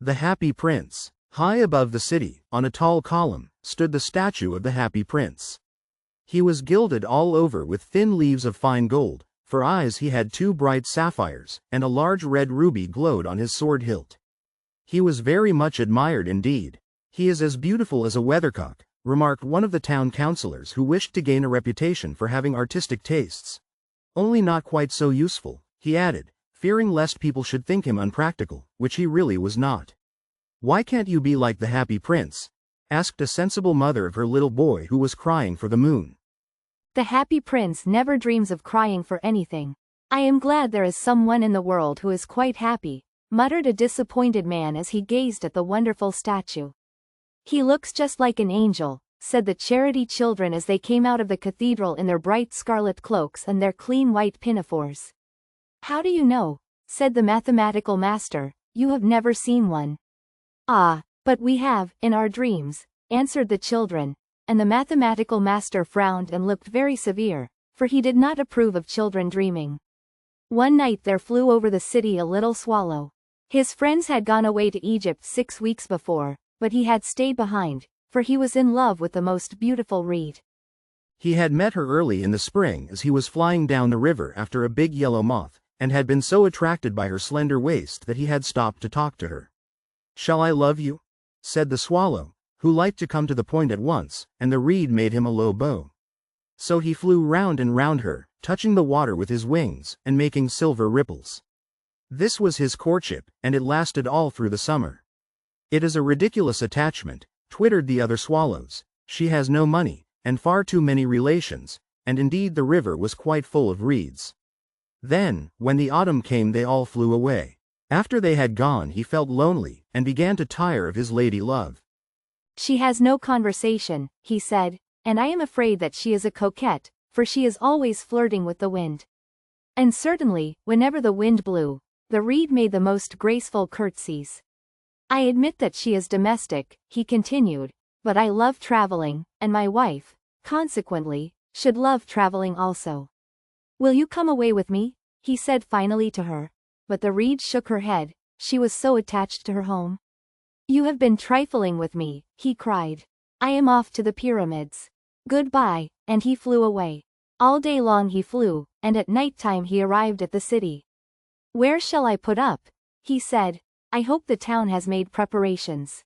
The Happy Prince. High above the city, on a tall column, stood the statue of the Happy Prince. He was gilded all over with thin leaves of fine gold. For eyes he had 2 bright sapphires, and a large red ruby glowed on his sword hilt. He was very much admired indeed. "He is as beautiful as a weathercock," remarked one of the town councillors who wished to gain a reputation for having artistic tastes. "Only not quite so useful," he added, fearing lest people should think him unpractical, which he really was not. "Why can't you be like the Happy Prince?" asked a sensible mother of her little boy who was crying for the moon. "The Happy Prince never dreams of crying for anything. I am glad there is someone in the world who is quite happy," muttered a disappointed man as he gazed at the wonderful statue. "He looks just like an angel," said the charity children as they came out of the cathedral in their bright scarlet cloaks and their clean white pinafores. "How do you know?" said the mathematical master. "You have never seen one." "Ah, but we have, in our dreams," answered the children, and the mathematical master frowned and looked very severe, for he did not approve of children dreaming. One night there flew over the city a little swallow. His friends had gone away to Egypt 6 weeks before, but he had stayed behind, for he was in love with the most beautiful reed. He had met her early in the spring as he was flying down the river after a big yellow moth, and had been so attracted by her slender waist that he had stopped to talk to her. "Shall I love you?" said the swallow, who liked to come to the point at once, and the reed made him a low bow. So he flew round and round her, touching the water with his wings, and making silver ripples. This was his courtship, and it lasted all through the summer. "It is a ridiculous attachment," twittered the other swallows. "She has no money, and far too many relations," and indeed the river was quite full of reeds. Then, when the autumn came, they all flew away. After they had gone he felt lonely, and began to tire of his lady love. "She has no conversation," he said, "and I am afraid that she is a coquette, for she is always flirting with the wind." And certainly, whenever the wind blew, the reed made the most graceful curtsies. "I admit that she is domestic," he continued, "but I love traveling, and my wife, consequently, should love traveling also. Will you come away with me?" he said finally to her. But the reed shook her head, she was so attached to her home. "You have been trifling with me," he cried. "I am off to the pyramids. Goodbye," and he flew away. All day long he flew, and at night time he arrived at the city. "Where shall I put up?" he said. "I hope the town has made preparations."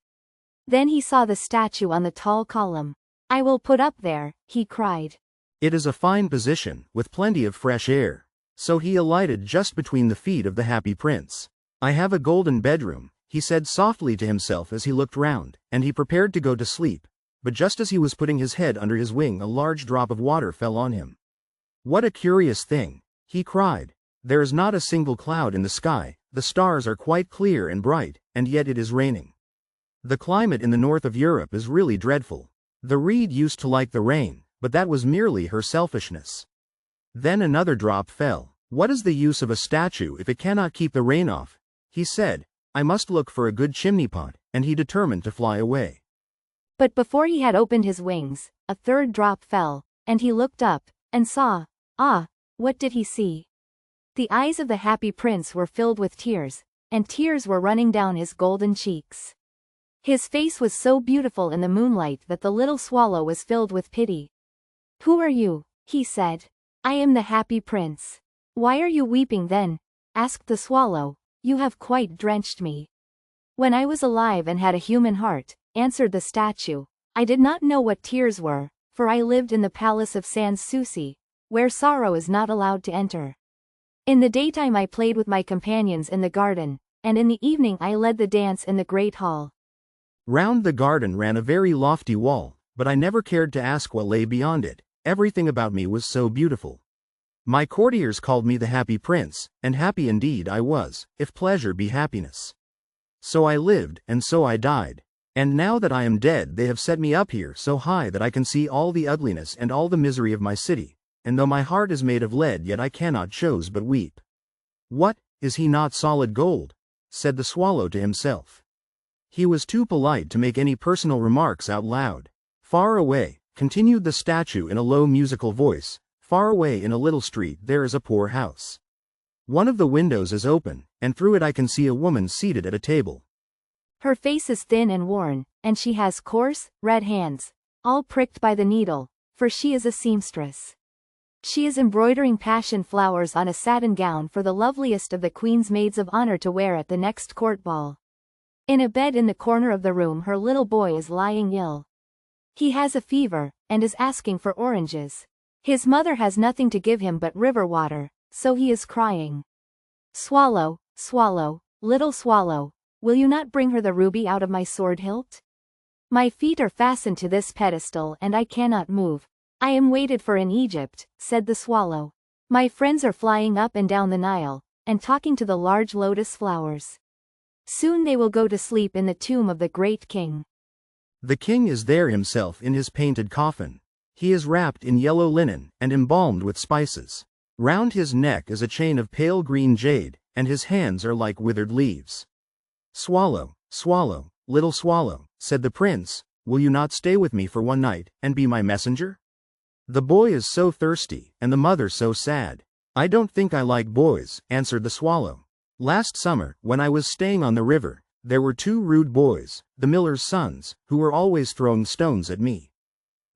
Then he saw the statue on the tall column. "I will put up there," he cried. It is a fine position, with plenty of fresh air. So he alighted just between the feet of the Happy Prince. "I have a golden bedroom," he said softly to himself as he looked round, and he prepared to go to sleep, but just as he was putting his head under his wing a large drop of water fell on him. "What a curious thing," he cried. "There is not a single cloud in the sky, the stars are quite clear and bright, and yet it is raining. The climate in the north of Europe is really dreadful." The reed used to like the rain, but that was merely her selfishness. Then another drop fell. "What is the use of a statue if it cannot keep the rain off?" he said. "I must look for a good chimney pot," and he determined to fly away. But before he had opened his wings, a third drop fell, and he looked up, and saw, what did he see? The eyes of the Happy Prince were filled with tears, and tears were running down his golden cheeks. His face was so beautiful in the moonlight that the little swallow was filled with pity. "Who are you?" he said. "I am the Happy Prince." "Why are you weeping then?" asked the swallow. "You have quite drenched me." "When I was alive and had a human heart," answered the statue, "I did not know what tears were, for I lived in the palace of Sans Souci, where sorrow is not allowed to enter. In the daytime I played with my companions in the garden, and in the evening I led the dance in the great hall." Round the garden ran a very lofty wall, but I never cared to ask what lay beyond it. Everything about me was so beautiful. My courtiers called me the Happy Prince, and happy indeed I was, if pleasure be happiness. So I lived, and so I died. And now that I am dead they have set me up here so high that I can see all the ugliness and all the misery of my city, and though my heart is made of lead yet I cannot choose but weep. "What, is he not solid gold?" said the swallow to himself. He was too polite to make any personal remarks out loud. "Far away," continued the statue in a low musical voice, "far away in a little street there is a poor house. One of the windows is open, and through it I can see a woman seated at a table. Her face is thin and worn, and she has coarse, red hands, all pricked by the needle, for she is a seamstress. She is embroidering passion flowers on a satin gown for the loveliest of the queen's maids of honor to wear at the next court ball. In a bed in the corner of the room her little boy is lying ill. He has a fever, and is asking for oranges. His mother has nothing to give him but river water, so he is crying. Swallow, swallow, little swallow, will you not bring her the ruby out of my sword hilt? My feet are fastened to this pedestal and I cannot move. I am waited for in Egypt, said the swallow. My friends are flying up and down the Nile, and talking to the large lotus flowers. Soon they will go to sleep in the tomb of the great king. The king is there himself in his painted coffin. He is wrapped in yellow linen, and embalmed with spices. Round his neck is a chain of pale green jade, and his hands are like withered leaves. Swallow, swallow, little swallow, said the prince, will you not stay with me for one night, and be my messenger? The boy is so thirsty, and the mother so sad. I don't think I like boys, answered the swallow. Last summer, when I was staying on the river, there were 2 rude boys, the miller's sons, who were always throwing stones at me.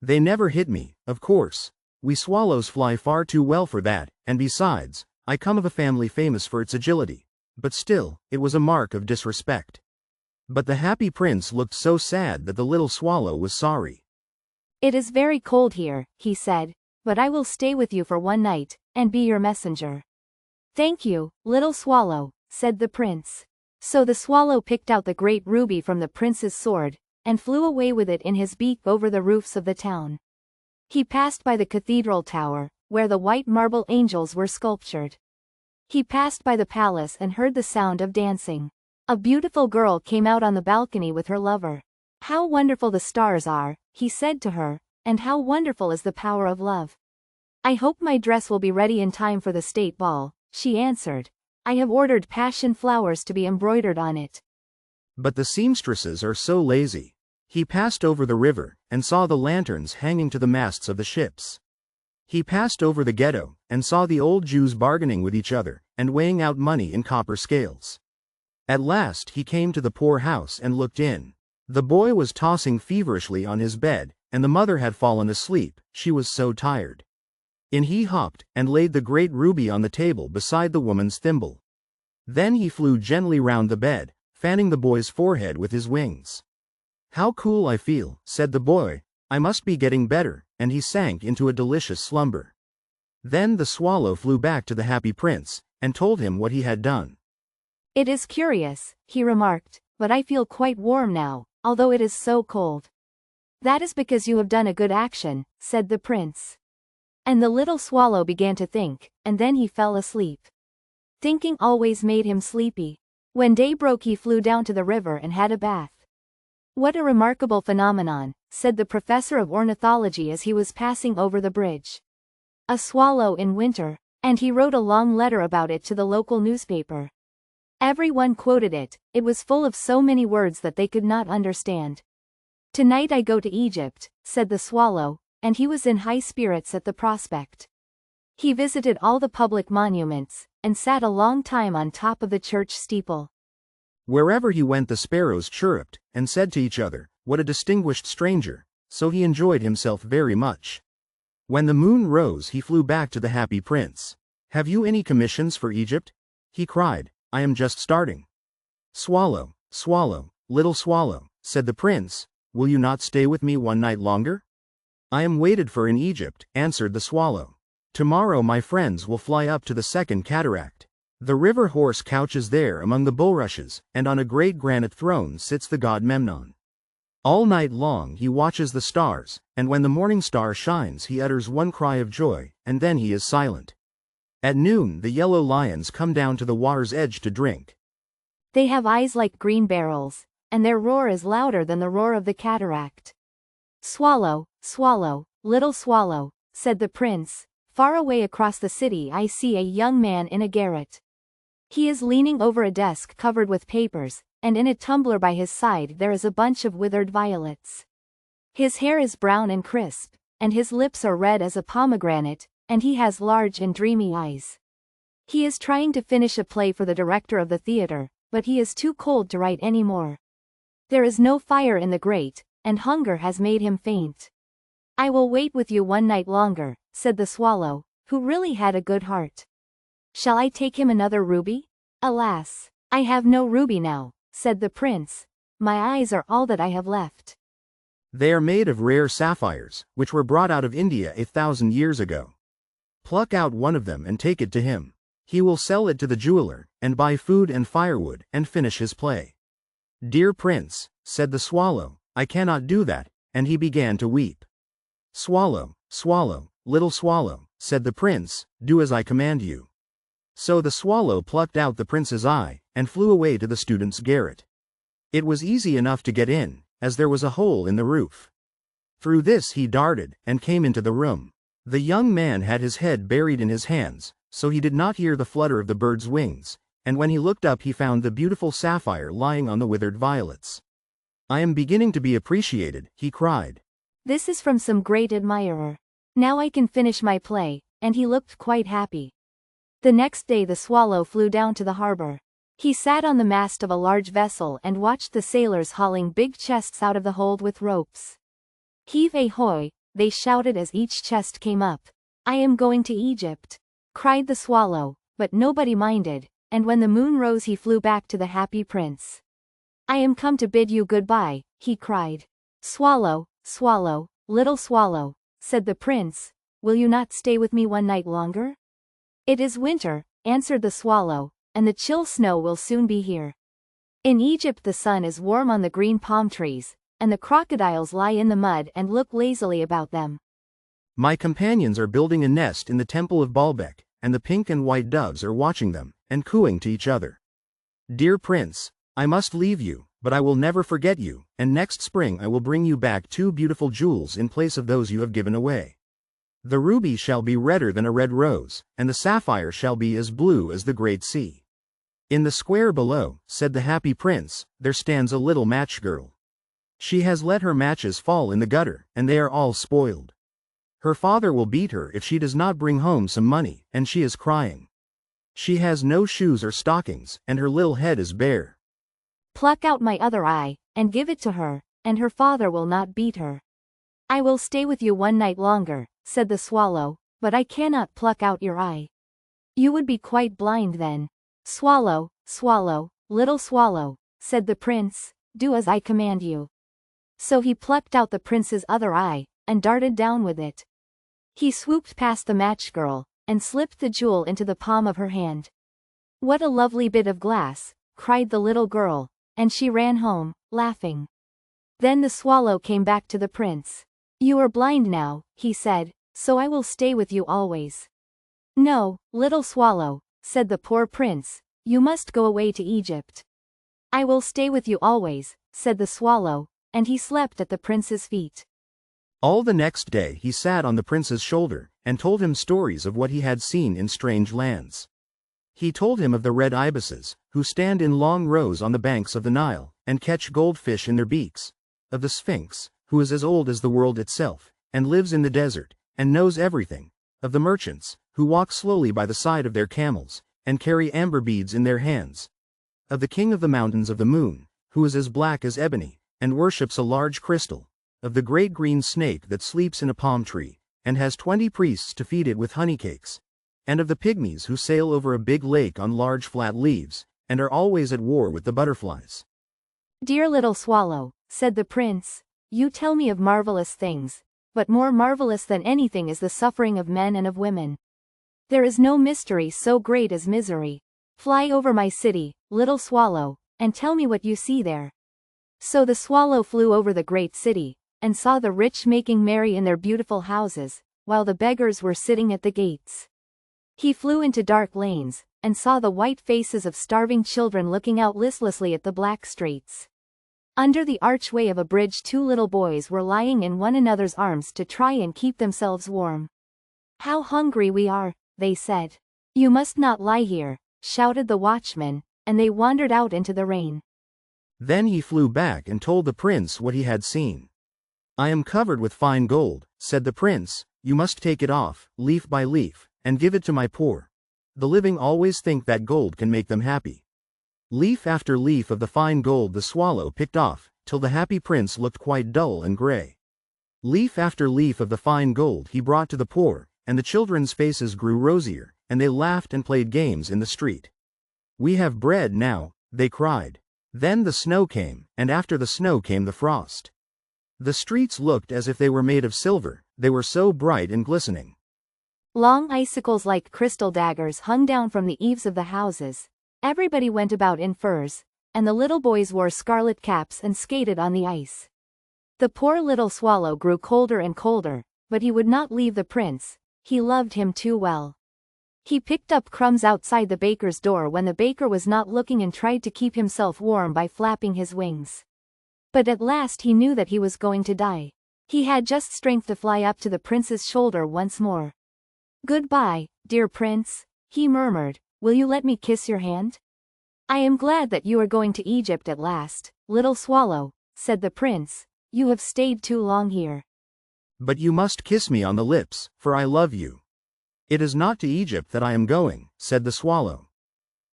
They never hit me, of course. We swallows fly far too well for that, and besides, I come of a family famous for its agility. But still, it was a mark of disrespect. But the happy prince looked so sad that the little swallow was sorry. It is very cold here, he said, but I will stay with you for one night, and be your messenger. Thank you, little swallow, said the prince. So the swallow picked out the great ruby from the prince's sword, and flew away with it in his beak over the roofs of the town. He passed by the cathedral tower, where the white marble angels were sculptured. He passed by the palace and heard the sound of dancing. A beautiful girl came out on the balcony with her lover. How wonderful the stars are, he said to her, and how wonderful is the power of love. I hope my dress will be ready in time for the state ball, she answered. I have ordered passion flowers to be embroidered on it. But the seamstresses are so lazy. He passed over the river, and saw the lanterns hanging to the masts of the ships. He passed over the ghetto, and saw the old Jews bargaining with each other, and weighing out money in copper scales. At last he came to the poor house and looked in. The boy was tossing feverishly on his bed, and the mother had fallen asleep, she was so tired. In he hopped, and laid the great ruby on the table beside the woman's thimble. Then he flew gently round the bed, fanning the boy's forehead with his wings. How cool I feel, said the boy, I must be getting better, and he sank into a delicious slumber. Then the swallow flew back to the happy prince, and told him what he had done. It is curious, he remarked, but I feel quite warm now, although it is so cold. That is because you have done a good action, said the prince. And the little swallow began to think, and then he fell asleep. Thinking always made him sleepy. When day broke he flew down to the river and had a bath. What a remarkable phenomenon, said the professor of ornithology as he was passing over the bridge. A swallow in winter, and he wrote a long letter about it to the local newspaper. Everyone quoted it, it was full of so many words that they could not understand. Tonight I go to Egypt, said the swallow, and he was in high spirits at the prospect. He visited all the public monuments, and sat a long time on top of the church steeple. Wherever he went the sparrows chirruped, and said to each other, what a distinguished stranger, so he enjoyed himself very much. When the moon rose he flew back to the happy prince. Have you any commissions for Egypt? He cried, I am just starting. Swallow, swallow, little swallow, said the prince, will you not stay with me one night longer? I am waited for in Egypt, answered the swallow. Tomorrow my friends will fly up to the second cataract. The river horse couches there among the bulrushes, and on a great granite throne sits the god Memnon. All night long he watches the stars, and when the morning star shines he utters one cry of joy, and then he is silent. At noon the yellow lions come down to the water's edge to drink. They have eyes like green barrels, and their roar is louder than the roar of the cataract. Swallow, swallow, little swallow, said the prince, far away across the city I see a young man in a garret. He is leaning over a desk covered with papers, and in a tumbler by his side there is a bunch of withered violets. His hair is brown and crisp, and his lips are red as a pomegranate, and he has large and dreamy eyes. He is trying to finish a play for the director of the theater, but he is too cold to write any more. There is no fire in the grate, and hunger has made him faint. I will wait with you one night longer, said the swallow, who really had a good heart. Shall I take him another ruby? Alas, I have no ruby now, said the prince. My eyes are all that I have left. They are made of rare sapphires, which were brought out of India 1,000 years ago. Pluck out one of them and take it to him. He will sell it to the jeweler, and buy food and firewood, and finish his play. Dear prince, said the swallow, I cannot do that, and he began to weep. Swallow, swallow, little swallow, said the prince, do as I command you. So the swallow plucked out the prince's eye, and flew away to the student's garret. It was easy enough to get in, as there was a hole in the roof. Through this he darted, and came into the room. The young man had his head buried in his hands, so he did not hear the flutter of the bird's wings, and when he looked up he found the beautiful sapphire lying on the withered violets. I am beginning to be appreciated, he cried. This is from some great admirer. Now I can finish my play, and he looked quite happy. The next day the swallow flew down to the harbor. He sat on the mast of a large vessel and watched the sailors hauling big chests out of the hold with ropes. Heave ahoy, they shouted as each chest came up. I am going to Egypt, cried the swallow, but nobody minded, and when the moon rose he flew back to the happy prince. I am come to bid you goodbye, he cried. Swallow, swallow, little swallow, said the prince, will you not stay with me one night longer? It is winter, answered the swallow, and the chill snow will soon be here. In Egypt the sun is warm on the green palm trees, and the crocodiles lie in the mud and look lazily about them. My companions are building a nest in the temple of Baalbek, and the pink and white doves are watching them, and cooing to each other. Dear prince, I must leave you, but I will never forget you, and next spring I will bring you back 2 beautiful jewels in place of those you have given away. The ruby shall be redder than a red rose, and the sapphire shall be as blue as the great sea. In the square below, said the happy prince, there stands a little match girl. She has let her matches fall in the gutter, and they are all spoiled. Her father will beat her if she does not bring home some money, and she is crying. She has no shoes or stockings, and her little head is bare. Pluck out my other eye, and give it to her, and her father will not beat her. I will stay with you one night longer, said the swallow, but I cannot pluck out your eye. You would be quite blind then. Swallow, swallow, little swallow, said the prince, do as I command you. So he plucked out the prince's other eye, and darted down with it. He swooped past the match girl, and slipped the jewel into the palm of her hand. What a lovely bit of glass, cried the little girl, and she ran home, laughing. Then the swallow came back to the prince. You are blind now, he said, so I will stay with you always. No, little swallow, said the poor prince, you must go away to Egypt. I will stay with you always, said the swallow, and he slept at the prince's feet. All the next day he sat on the prince's shoulder, and told him stories of what he had seen in strange lands. He told him of the red ibises, who stand in long rows on the banks of the Nile, and catch goldfish in their beaks, of the Sphinx, who is as old as the world itself, and lives in the desert, and knows everything, of the merchants, who walk slowly by the side of their camels, and carry amber beads in their hands, of the king of the mountains of the moon, who is as black as ebony, and worships a large crystal, of the great green snake that sleeps in a palm tree, and has 20 priests to feed it with honeycakes, and of the pygmies who sail over a big lake on large flat leaves, and are always at war with the butterflies. Dear little swallow, said the prince, you tell me of marvelous things, but more marvelous than anything is the suffering of men and of women. There is no mystery so great as misery. Fly over my city, little swallow, and tell me what you see there. So the swallow flew over the great city, and saw the rich making merry in their beautiful houses, while the beggars were sitting at the gates. He flew into dark lanes, and saw the white faces of starving children looking out listlessly at the black streets. Under the archway of a bridge 2 little boys were lying in one another's arms to try and keep themselves warm. How hungry we are, they said. You must not lie here, shouted the watchman, and they wandered out into the rain. Then he flew back and told the prince what he had seen. I am covered with fine gold, said the prince, you must take it off, leaf by leaf, and give it to my poor. The living always think that gold can make them happy. Leaf after leaf of the fine gold the swallow picked off, till the happy prince looked quite dull and grey. Leaf after leaf of the fine gold he brought to the poor, and the children's faces grew rosier, and they laughed and played games in the street. "We have bread now," they cried. Then the snow came, and after the snow came the frost. The streets looked as if they were made of silver, they were so bright and glistening. Long icicles like crystal daggers hung down from the eaves of the houses. Everybody went about in furs, and the little boys wore scarlet caps and skated on the ice. The poor little swallow grew colder and colder, but he would not leave the prince, he loved him too well. He picked up crumbs outside the baker's door when the baker was not looking and tried to keep himself warm by flapping his wings. But at last he knew that he was going to die. He had just strength to fly up to the prince's shoulder once more. "Goodbye, dear prince," he murmured, "will you let me kiss your hand?" "I am glad that you are going to Egypt at last, little swallow," said the prince, "you have stayed too long here." "But you must kiss me on the lips, for I love you." "It is not to Egypt that I am going," said the swallow.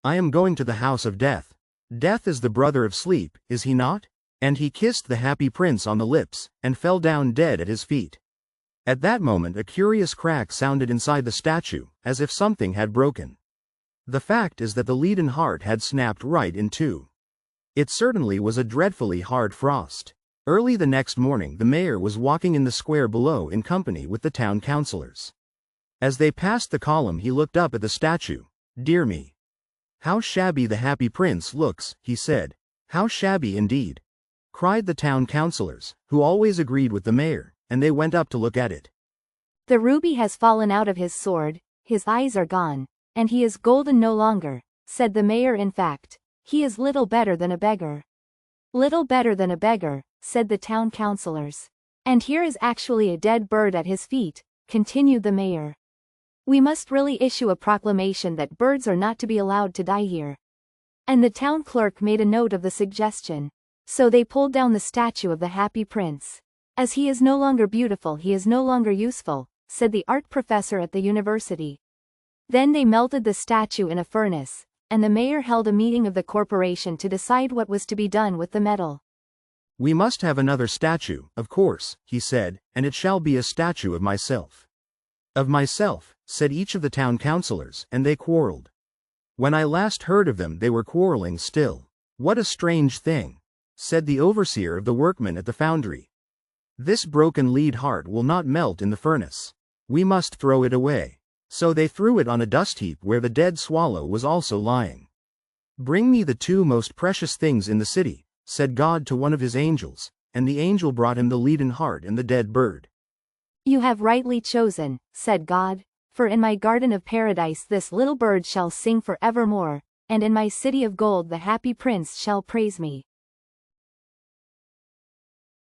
"I am going to the house of death. Death is the brother of sleep, is he not?" And he kissed the happy prince on the lips, and fell down dead at his feet. At that moment a curious crack sounded inside the statue, as if something had broken. The fact is that the leaden heart had snapped right in two. It certainly was a dreadfully hard frost. Early the next morning the mayor was walking in the square below in company with the town councillors. As they passed the column he looked up at the statue. "Dear me! How shabby the happy prince looks," he said. "How shabby indeed!" cried the town councillors, who always agreed with the mayor, and they went up to look at it. "The ruby has fallen out of his sword, his eyes are gone, and he is golden no longer," said the mayor. "In fact, he is little better than a beggar." "Little better than a beggar," said the town councillors. "And here is actually a dead bird at his feet," continued the mayor. "We must really issue a proclamation that birds are not to be allowed to die here." And the town clerk made a note of the suggestion. So they pulled down the statue of the happy prince. "As he is no longer beautiful, he is no longer useful," said the art professor at the university. Then they melted the statue in a furnace, and the mayor held a meeting of the corporation to decide what was to be done with the metal. "We must have another statue, of course," he said, "and it shall be a statue of myself." "Of myself," said each of the town councillors, and they quarreled. "When I last heard of them they were quarreling still." "What a strange thing," said the overseer of the workmen at the foundry. "This broken lead heart will not melt in the furnace. We must throw it away." So they threw it on a dust heap where the dead swallow was also lying. "Bring me the two most precious things in the city," said God to one of his angels, and the angel brought him the leaden heart and the dead bird. "You have rightly chosen," said God, "for in my garden of paradise this little bird shall sing for evermore, and in my city of gold the happy prince shall praise me."